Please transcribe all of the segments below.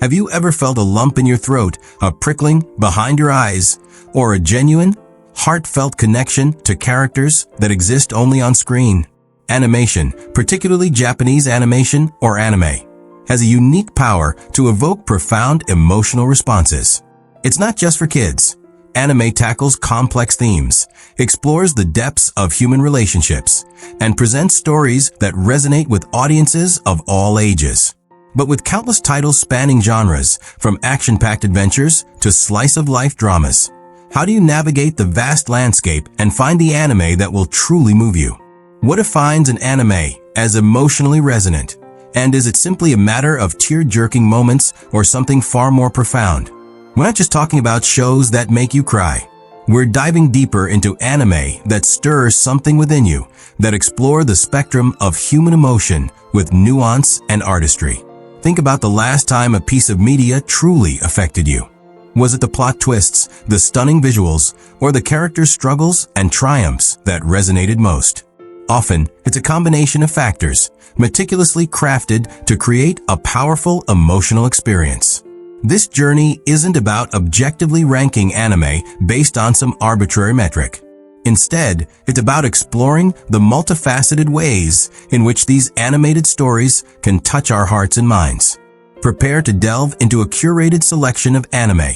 Have you ever felt a lump in your throat, a prickling behind your eyes, or a genuine, heartfelt connection to characters that exist only on screen? Animation, particularly Japanese animation or anime, has a unique power to evoke profound emotional responses. It's not just for kids. Anime tackles complex themes, explores the depths of human relationships, and presents stories that resonate with audiences of all ages. But with countless titles spanning genres, from action-packed adventures to slice-of-life dramas, how do you navigate the vast landscape and find the anime that will truly move you? What defines an anime as emotionally resonant? And is it simply a matter of tear-jerking moments or something far more profound? We're not just talking about shows that make you cry. We're diving deeper into anime that stirs something within you, that explore the spectrum of human emotion with nuance and artistry. Think about the last time a piece of media truly affected you. Was it the plot twists, the stunning visuals, or the characters' struggles and triumphs that resonated most? Often, it's a combination of factors, meticulously crafted to create a powerful emotional experience. This journey isn't about objectively ranking anime based on some arbitrary metric. Instead, it's about exploring the multifaceted ways in which these animated stories can touch our hearts and minds. Prepare to delve into a curated selection of anime,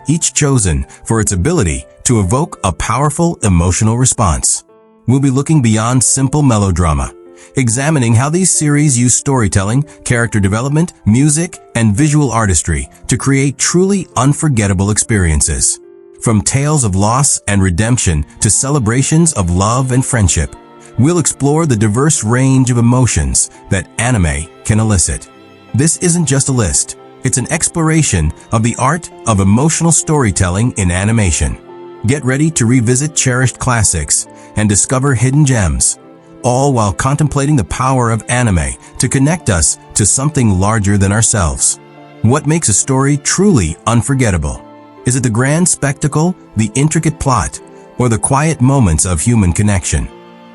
each chosen for its ability to evoke a powerful emotional response. We'll be looking beyond simple melodrama, examining how these series use storytelling, character development, music, and visual artistry to create truly unforgettable experiences. From tales of loss and redemption to celebrations of love and friendship, we'll explore the diverse range of emotions that anime can elicit. This isn't just a list, it's an exploration of the art of emotional storytelling in animation. Get ready to revisit cherished classics and discover hidden gems, all while contemplating the power of anime to connect us to something larger than ourselves. What makes a story truly unforgettable? Is it the grand spectacle, the intricate plot, or the quiet moments of human connection?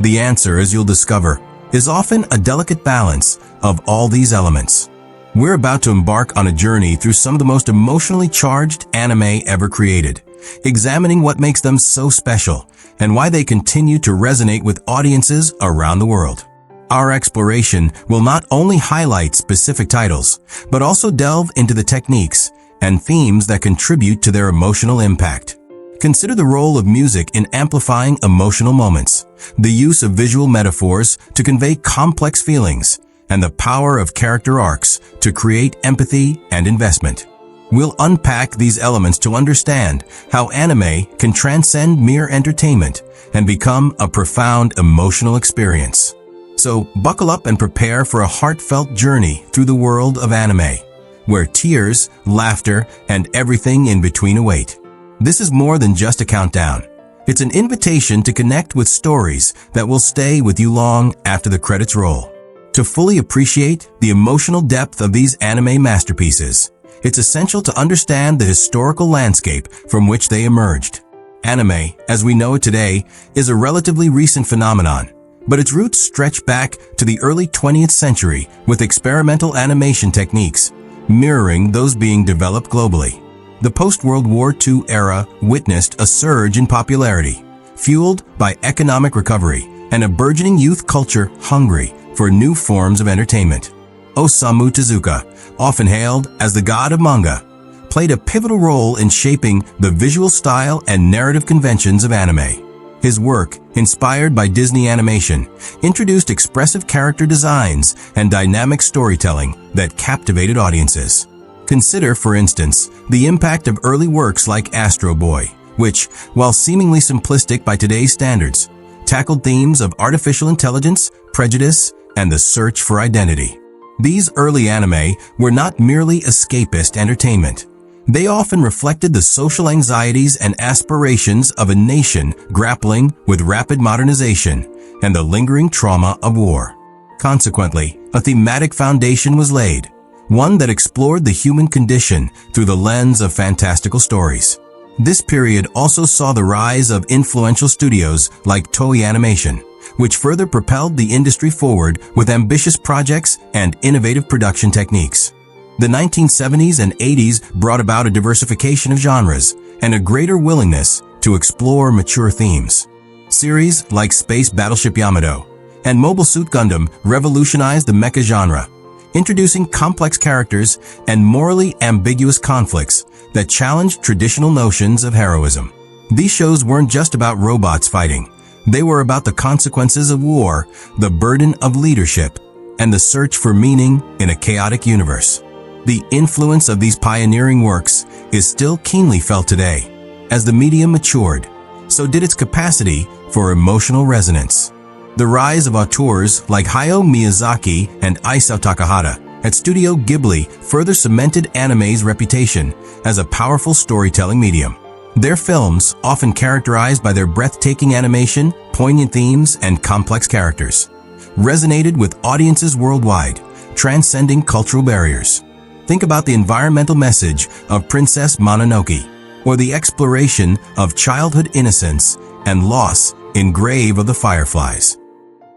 The answer, as you'll discover, is often a delicate balance of all these elements. We're about to embark on a journey through some of the most emotionally charged anime ever created, examining what makes them so special and why they continue to resonate with audiences around the world. Our exploration will not only highlight specific titles, but also delve into the techniques and themes that contribute to their emotional impact. Consider the role of music in amplifying emotional moments, the use of visual metaphors to convey complex feelings, and the power of character arcs to create empathy and investment. We'll unpack these elements to understand how anime can transcend mere entertainment and become a profound emotional experience. So buckle up and prepare for a heartfelt journey through the world of anime, where tears, laughter, and everything in between await. This is more than just a countdown. It's an invitation to connect with stories that will stay with you long after the credits roll. To fully appreciate the emotional depth of these anime masterpieces, it's essential to understand the historical landscape from which they emerged. Anime, as we know it today, is a relatively recent phenomenon, but its roots stretch back to the early 20th century with experimental animation techniques, mirroring those being developed globally. The post-World War II era witnessed a surge in popularity, fueled by economic recovery and a burgeoning youth culture hungry for new forms of entertainment. Osamu Tezuka, often hailed as the god of manga, played a pivotal role in shaping the visual style and narrative conventions of anime. His work, inspired by Disney animation, introduced expressive character designs and dynamic storytelling that captivated audiences. Consider, for instance, the impact of early works like Astro Boy, which, while seemingly simplistic by today's standards, tackled themes of artificial intelligence, prejudice, and the search for identity. These early anime were not merely escapist entertainment. They often reflected the social anxieties and aspirations of a nation grappling with rapid modernization and the lingering trauma of war. Consequently, a thematic foundation was laid, one that explored the human condition through the lens of fantastical stories. This period also saw the rise of influential studios like Toei Animation, which further propelled the industry forward with ambitious projects and innovative production techniques. The 1970s and 80s brought about a diversification of genres and a greater willingness to explore mature themes. Series like Space Battleship Yamato and Mobile Suit Gundam revolutionized the mecha genre, introducing complex characters and morally ambiguous conflicts that challenged traditional notions of heroism. These shows weren't just about robots fighting. They were about the consequences of war, the burden of leadership, and the search for meaning in a chaotic universe. The influence of these pioneering works is still keenly felt today. As the medium matured, so did its capacity for emotional resonance. The rise of auteurs like Hayao Miyazaki and Isao Takahata at Studio Ghibli further cemented anime's reputation as a powerful storytelling medium. Their films, often characterized by their breathtaking animation, poignant themes, and complex characters, resonated with audiences worldwide, transcending cultural barriers. Think about the environmental message of Princess Mononoke, or the exploration of childhood innocence and loss in Grave of the Fireflies.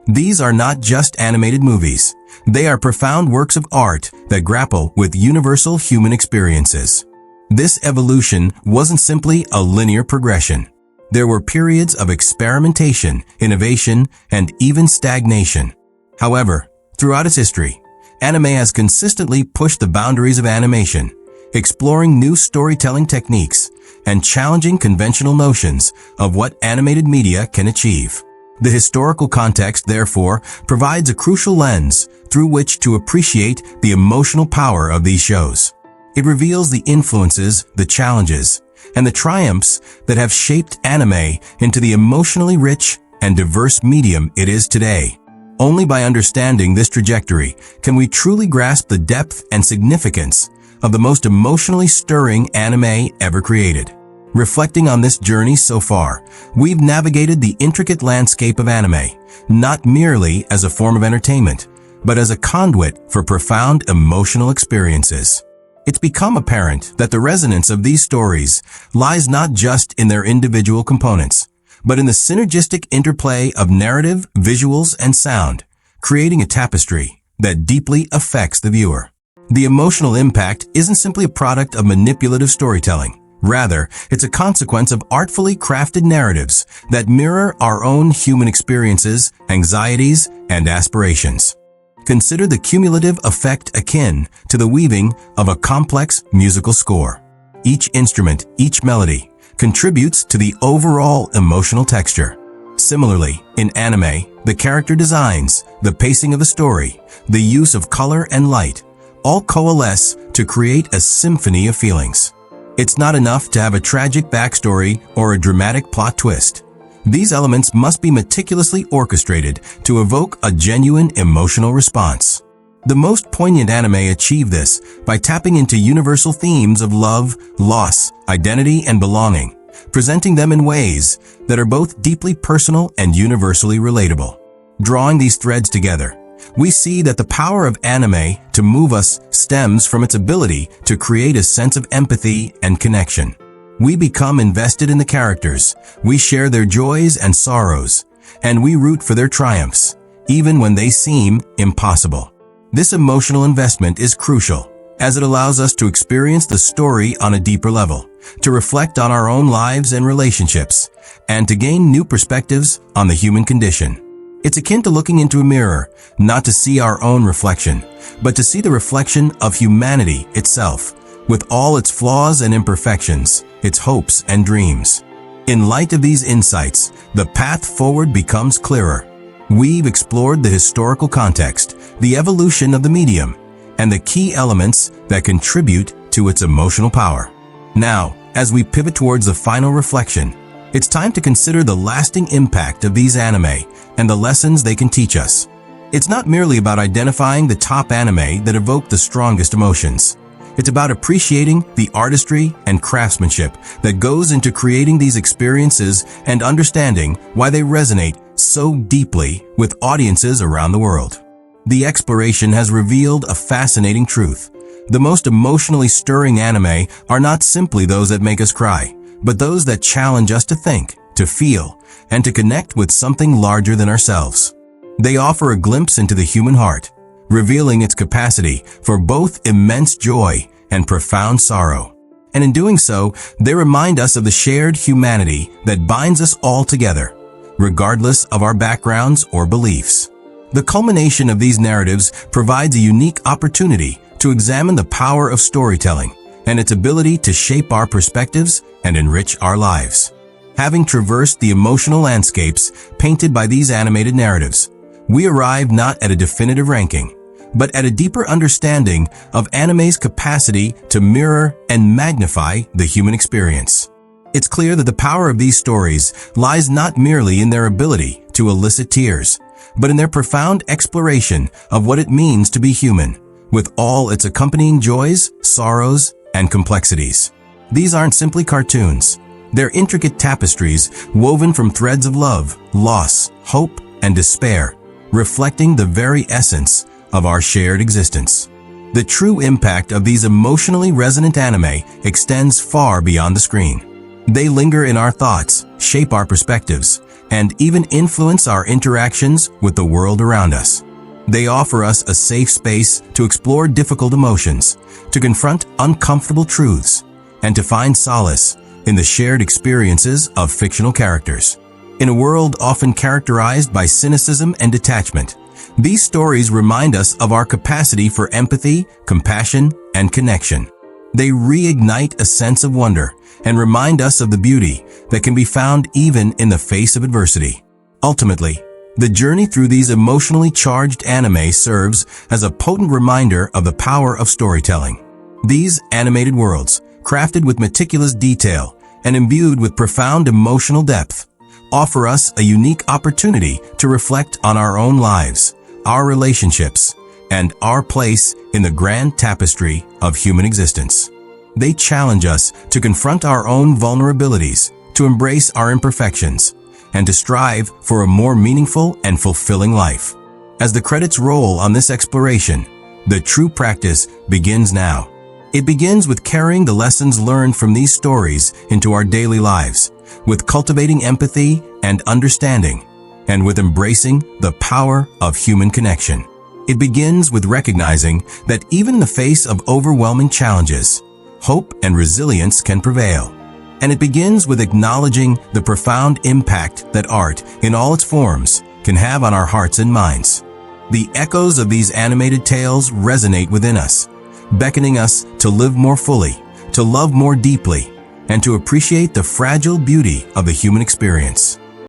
These are not just animated movies. They are profound works of art that grapple with universal human experiences. This evolution wasn't simply a linear progression. There were periods of experimentation, innovation, and even stagnation. However, throughout its history, anime has consistently pushed the boundaries of animation, exploring new storytelling techniques and challenging conventional notions of what animated media can achieve. The historical context, therefore, provides a crucial lens through which to appreciate the emotional power of these shows. It reveals the influences, the challenges, and the triumphs that have shaped anime into the emotionally rich and diverse medium it is today. Only by understanding this trajectory can we truly grasp the depth and significance of the most emotionally stirring anime ever created. Reflecting on this journey so far, we've navigated the intricate landscape of anime, not merely as a form of entertainment, but as a conduit for profound emotional experiences. It's become apparent that the resonance of these stories lies not just in their individual components, but in the synergistic interplay of narrative, visuals, and sound, creating a tapestry that deeply affects the viewer. The emotional impact isn't simply a product of manipulative storytelling. Rather, it's a consequence of artfully crafted narratives that mirror our own human experiences, anxieties, and aspirations. Consider the cumulative effect akin to the weaving of a complex musical score. Each instrument, each melody, contributes to the overall emotional texture. Similarly, in anime, the character designs, the pacing of the story, the use of color and light, all coalesce to create a symphony of feelings. It's not enough to have a tragic backstory or a dramatic plot twist. These elements must be meticulously orchestrated to evoke a genuine emotional response. The most poignant anime achieve this by tapping into universal themes of love, loss, identity, and belonging, presenting them in ways that are both deeply personal and universally relatable. Drawing these threads together, we see that the power of anime to move us stems from its ability to create a sense of empathy and connection. We become invested in the characters, we share their joys and sorrows, and we root for their triumphs, even when they seem impossible. This emotional investment is crucial, as it allows us to experience the story on a deeper level, to reflect on our own lives and relationships, and to gain new perspectives on the human condition. It's akin to looking into a mirror, not to see our own reflection, but to see the reflection of humanity itself, with all its flaws and imperfections, its hopes and dreams. In light of these insights, the path forward becomes clearer. We've explored the historical context, the evolution of the medium, and the key elements that contribute to its emotional power. Now, as we pivot towards the final reflection, it's time to consider the lasting impact of these anime and the lessons they can teach us. It's not merely about identifying the top anime that evoke the strongest emotions. It's about appreciating the artistry and craftsmanship that goes into creating these experiences and understanding why they resonate so deeply with audiences around the world. The exploration has revealed a fascinating truth. The most emotionally stirring anime are not simply those that make us cry, but those that challenge us to think, to feel, and to connect with something larger than ourselves. They offer a glimpse into the human heart, revealing its capacity for both immense joy and profound sorrow. And in doing so, they remind us of the shared humanity that binds us all together, regardless of our backgrounds or beliefs. The culmination of these narratives provides a unique opportunity to examine the power of storytelling and its ability to shape our perspectives and enrich our lives. Having traversed the emotional landscapes painted by these animated narratives, we arrive not at a definitive ranking, but at a deeper understanding of anime's capacity to mirror and magnify the human experience. It's clear that the power of these stories lies not merely in their ability to elicit tears, but in their profound exploration of what it means to be human, with all its accompanying joys, sorrows, and complexities. These aren't simply cartoons. They're intricate tapestries woven from threads of love, loss, hope, and despair, reflecting the very essence of our shared existence. The true impact of these emotionally resonant anime extends far beyond the screen. They linger in our thoughts, shape our perspectives, and even influence our interactions with the world around us. They offer us a safe space to explore difficult emotions, to confront uncomfortable truths, and to find solace in the shared experiences of fictional characters. In a world often characterized by cynicism and detachment, these stories remind us of our capacity for empathy, compassion, and connection. They reignite a sense of wonder and remind us of the beauty that can be found even in the face of adversity. Ultimately, the journey through these emotionally charged anime serves as a potent reminder of the power of storytelling. These animated worlds, crafted with meticulous detail and imbued with profound emotional depth, offer us a unique opportunity to reflect on our own lives, our relationships, and our place in the grand tapestry of human existence. They challenge us to confront our own vulnerabilities, to embrace our imperfections, and to strive for a more meaningful and fulfilling life. As the credits roll on this exploration, the true practice begins now. It begins with carrying the lessons learned from these stories into our daily lives, with cultivating empathy and understanding, and with embracing the power of human connection. It begins with recognizing that even in the face of overwhelming challenges, hope and resilience can prevail. And it begins with acknowledging the profound impact that art, in all its forms, can have on our hearts and minds. The echoes of these animated tales resonate within us, beckoning us to live more fully, to love more deeply, and to appreciate the fragile beauty of the human experience.